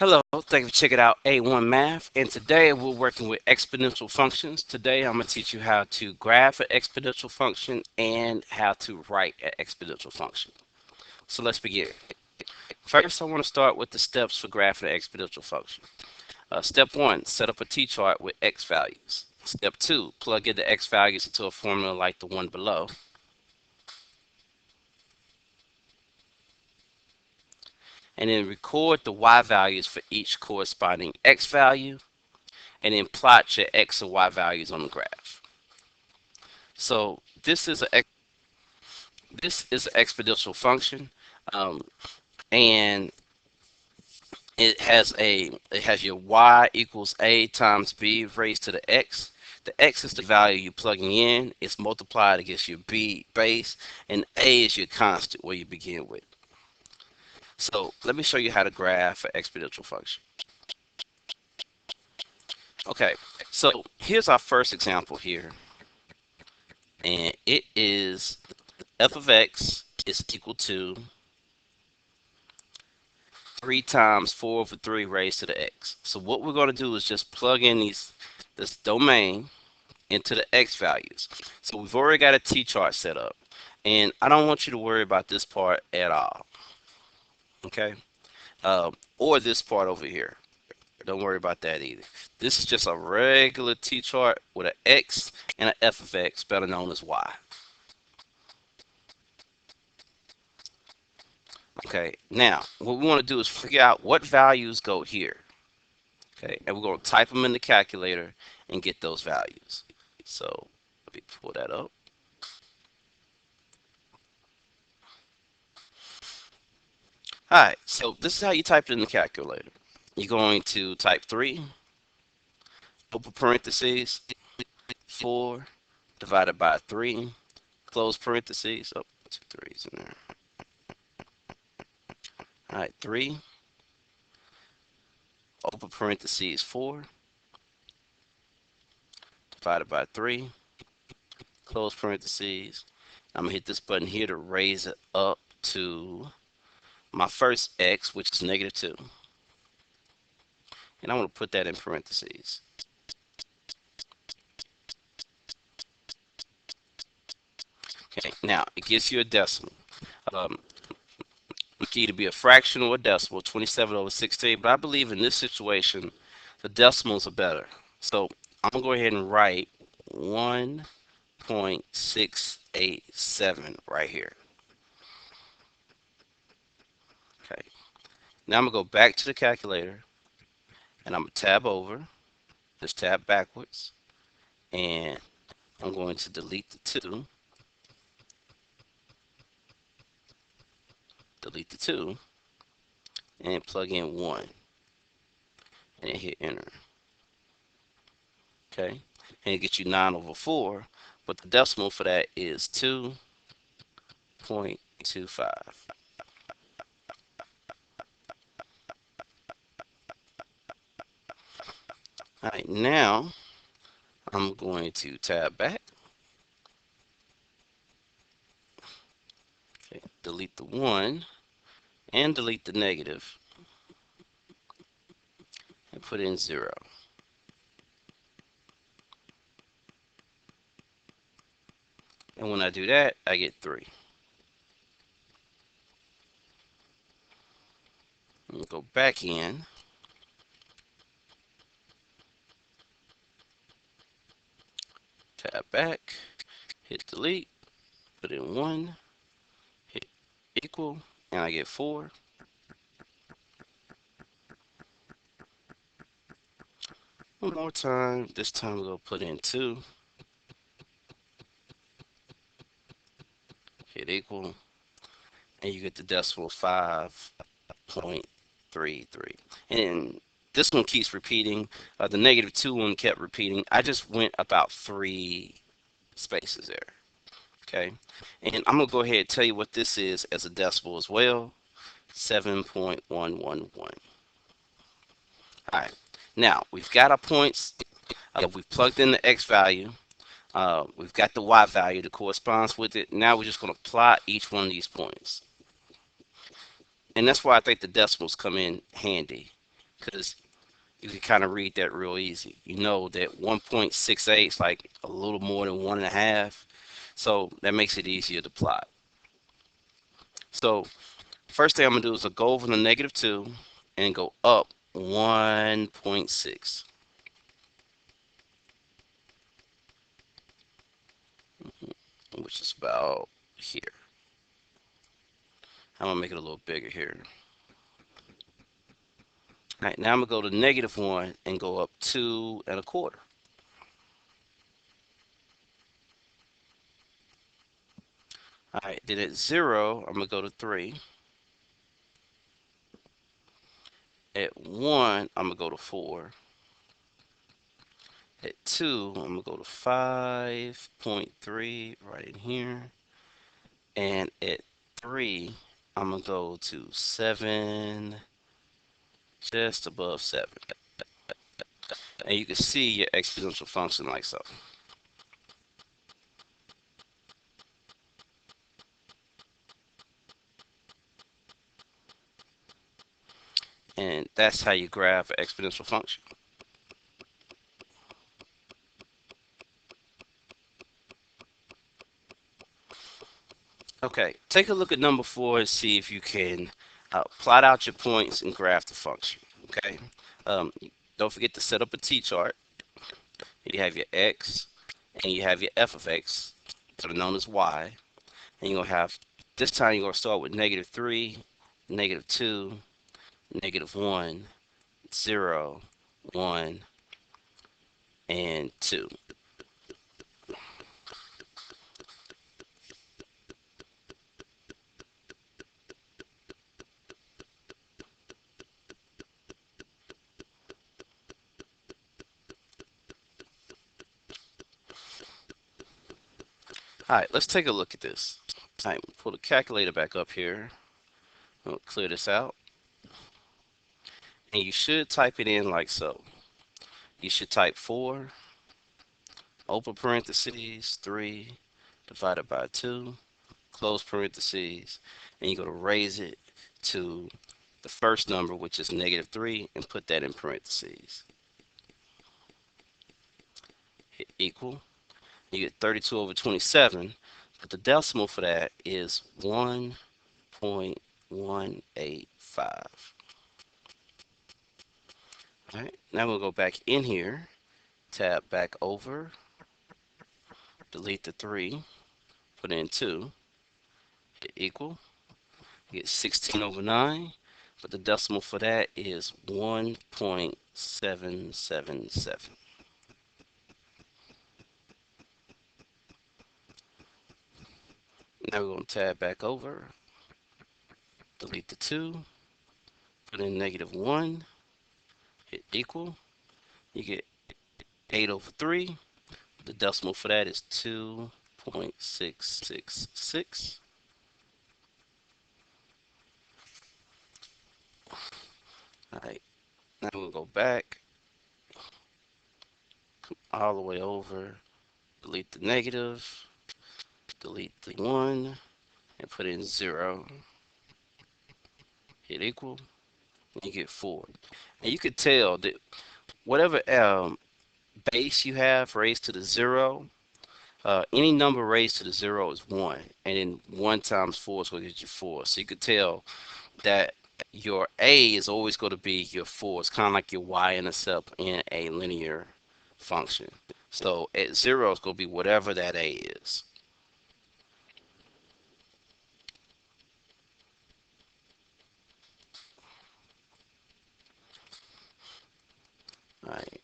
Hello, thank you for checking out A1 Math, and today we're working with exponential functions. Today I'm going to teach you how to graph an exponential function and how to write an exponential function. So let's begin. First, I want to start with the steps for graphing an exponential function. Step 1, set up a t-chart with x values. Step 2, plug in the x values into a formula like the one below. And then record the y values for each corresponding x value, and then plot your x and y values on the graph. So this is an exponential function, um, and it has your y equals a times b raised to the x. The x is the value you're plugging in. It's multiplied against your b base, and a is your constant where you begin with. So let me show you how to graph an exponential function. Okay, so here's our first example here, and it is f of x is equal to 3 times 4 over 3 raised to the x. So what we're going to do is just plug in this domain into the x values. So we've already got a t-chart set up, and I don't want you to worry about this part at all, okay? Or this part over here. Don't worry about that either. This is just a regular t-chart with an x and an f of x, better known as y. Okay, now what we want to do is figure out what values go here. Okay, and we're going to type them in the calculator and get those values. So let me pull that up. All right, so this is how you type it in the calculator. You're going to type 3, open parentheses, 4 divided by 3, close parentheses. Oh, 2 threes in there. All right, 3, open parentheses, 4 divided by 3, close parentheses. I'm going to hit this button here to raise it up to my first x, which is negative 2. And I want to put that in parentheses. Okay, now it gives you a decimal. Um, it can either be a fraction or a decimal, 27 over 16, but I believe in this situation, the decimals are better. So I'm going to go ahead and write 1.687 right here. Okay, now I'm going to go back to the calculator, and I'm going to tab over, just tab backwards, and I'm going to delete the 2, and plug in 1, and hit enter. Okay, and it gets you 9 over 4, but the decimal for that is 2.25. All right, now I'm going to tab back, okay, delete the 1 and delete the negative, and put in 0. And when I do that, I get 3. Go back in, tab back, hit delete, put in 1, hit equal, and I get 4. One more time, this time we're going to put in 2, hit equal, and you get the decimal 5.33. And this one keeps repeating. The negative 2 one kept repeating. I just went about 3 spaces there. Okay, and I'm gonna go ahead and tell you what this is as a decimal as well. 7.111. All right, now we've got our points. We've plugged in the x value. We've got the y value that corresponds with it. Now we're just going to plot each one of these points. And that's why I think the decimals come in handy. because you can kind of read that real easy. You know that 1.68 is like a little more than 1.5, so that makes it easier to plot. So first thing I'm gonna do is I'll go over the -2 and go up 1.6, which is about here. I'm gonna make it a little bigger here. All right, now I'm gonna go to -1 and go up 2.25. All right, then at 0, I'm gonna go to 3. At 1, I'm gonna go to 4. At 2, I'm gonna go to 5.3 right in here. And at 3, I'm gonna go to 7, just above 7. And you can see your exponential function like so. And that's how you graph an exponential function. Okay, take a look at number 4 and see if you can plot out your points and graph the function. Okay, um, don't forget to set up a t-chart. You have your x and you have your f of x, that are known as y. And you're gonna have, this time you're gonna start with -3, -2, -1, 0, 1, and 2. All right, let's take a look at this. All right, pull the calculator back up here. We'll clear this out. And you should type it in like so. You should type 4, open parentheses, 3, divided by 2, close parentheses, and you're going to raise it to the first number, which is -3, and put that in parentheses. Hit equal. You get 32 over 27, but the decimal for that is 1.185. All right, now we'll go back in here, tab back over, delete the 3, put in 2, hit equal. You get 16 over 9, but the decimal for that is 1.777. Now we're going to tab back over, delete the 2, put in -1, hit equal. You get 8 over 3. The decimal for that is 2.666. All right, now we'll go back all the way over, delete the negative, delete the 1, and put in 0. Hit equal, and you get 4. And you could tell that whatever base you have raised to the 0, any number raised to the 0 is 1. And then 1 times 4 is going to get you 4. So you could tell that your a is always going to be your 4. It's kind of like your y-intercept in a linear function. So at 0 it's going to be whatever that a is. All right,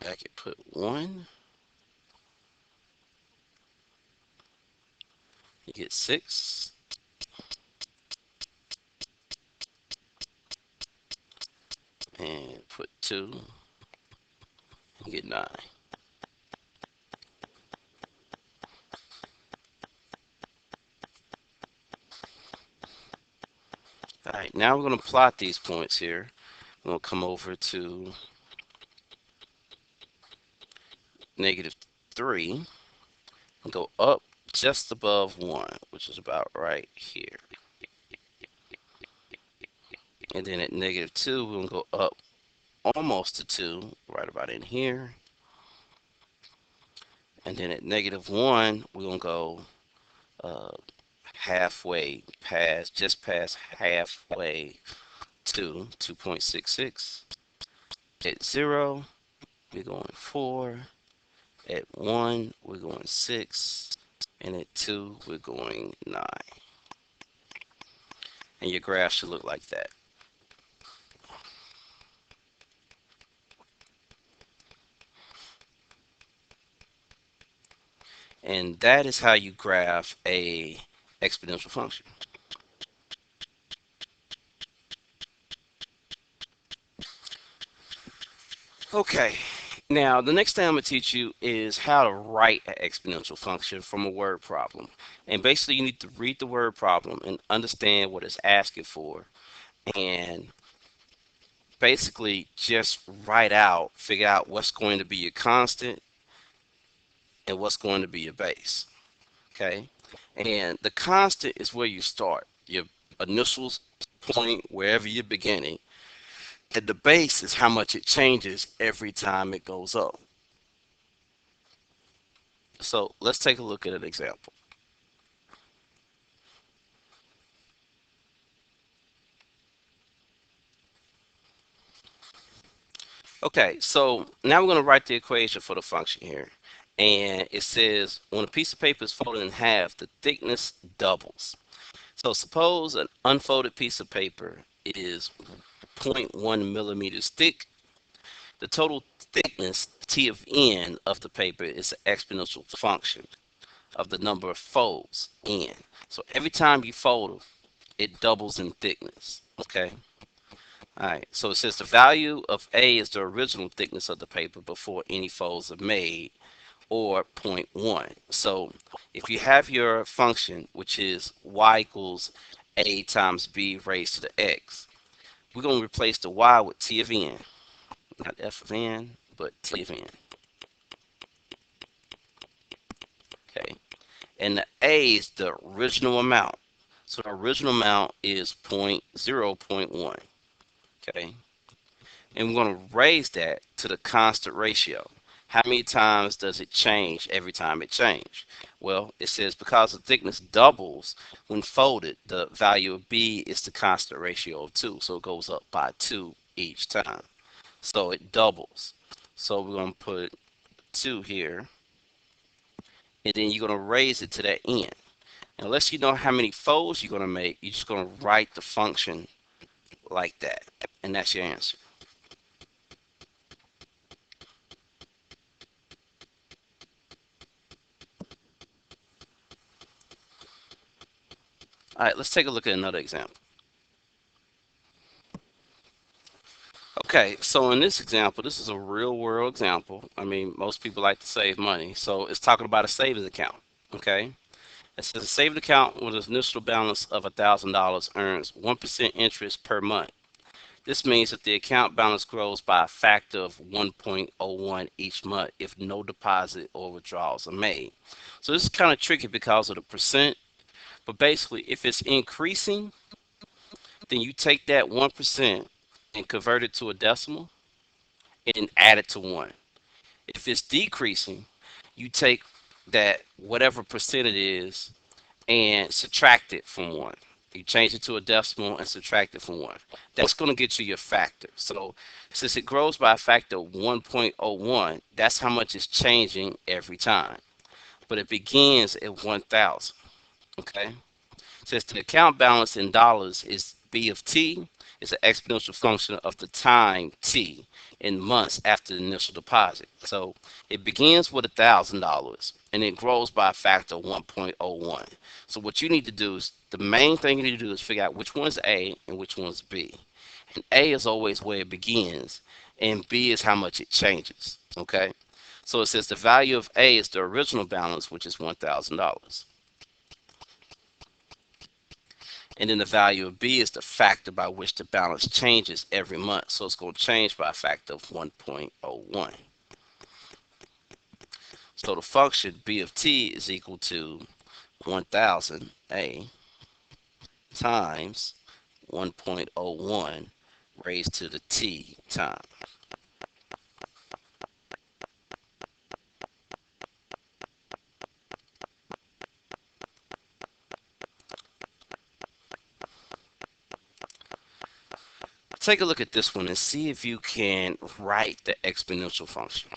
I can put 1. You get 6. And put 2. You get 9. All right, now we're going to plot these points here. We're going to come over to -3 and go up just above 1, which is about right here. And then at -2, we're going to go up almost to 2, right about in here. And then at -1, we're going to go uh, halfway past, just past halfway to 2.66. At 0, we're going 4. At 1, we're going 6. And at 2, we're going 9. And your graph should look like that. And that is how you graph a exponential function. Okay, now the next thing I'm going to teach you is how to write an exponential function from a word problem. And basically you need to read the word problem and understand what it's asking for, and basically just figure out what's going to be your constant and what's going to be your base. Okay, and the constant is where you start, your initial point, wherever you're beginning, and the base is how much it changes every time it goes up. So let's take a look at an example. Okay, so now we're going to write the equation for the function here. And it says when a piece of paper is folded in half, the thickness doubles. So suppose an unfolded piece of paper is zero point 0.1 millimeters thick. The total thickness, T of n, of the paper is an exponential function of the number of folds, n. So every time you fold it doubles in thickness. Okay. All right. So it says the value of A is the original thickness of the paper before any folds are made, or zero point 0.1. So if you have your function, which is y equals a times b raised to the x, we're going to replace the y with t of n, not f of n, but t of n. Okay. And the a is the original amount. So the original amount is 0.1. Okay. And we're going to raise that to the constant ratio. How many times does it change every time it changes? Well, it says because the thickness doubles when folded, the value of B is the constant ratio of 2. So it goes up by 2 each time. So it doubles. So we're going to put 2 here. And then you're going to raise it to that n. Unless you know how many folds you're going to make, you're just going to write the function like that. And that's your answer. All right, let's take a look at another example. Okay, so in this example, this is a real world example. I mean, most people like to save money. So it's talking about a savings account. Okay, it says a savings account with an initial balance of $1,000 earns 1% interest per month. This means that the account balance grows by a factor of 1.01 each month if no deposit or withdrawals are made. So this is kind of tricky because of the percent, but basically if it's increasing, then you take that 1% and convert it to a decimal and add it to 1. If it's decreasing, you take that whatever percent it is and subtract it from 1. You change it to a decimal and subtract it from 1. That's going to get you your factor. So since it grows by a factor of 1.01, that's how much it's changing every time. But it begins at 1,000. Okay. Since the account balance in dollars is B of t, it's an exponential function of the time t in months after the initial deposit. So it begins with $1,000 and it grows by a factor of 1.01. So what you need to do is, the main thing you need to do is figure out which one's A and which one's B. And A is always where it begins, and B is how much it changes. Okay? So it says the value of A is the original balance, which is $1,000. And then the value of B is the factor by which the balance changes every month. So it's going to change by a factor of 1.01. So the function B of t is equal to 1,000 A times 1.01 raised to the t time. Take a look at this one and see if you can write the exponential function.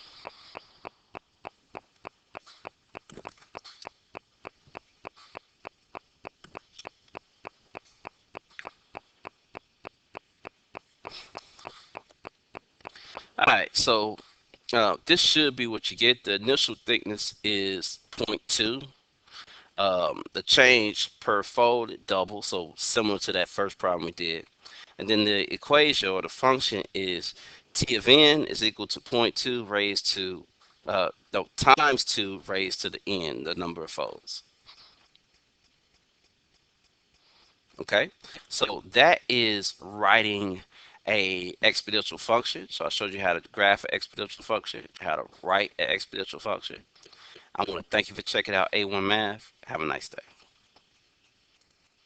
All right, so this should be what you get. The initial thickness is zero point 0.2. The change per fold it doubles, so similar to that first problem we did. And then the equation or the function is t of n is equal to zero point 0.2 raised to no, times 2 raised to the n, the number of folds. Okay, so that is writing a exponential function. So I showed you how to graph an exponential function, how to write an exponential function. I want to thank you for checking out A1 Math. Have a nice day.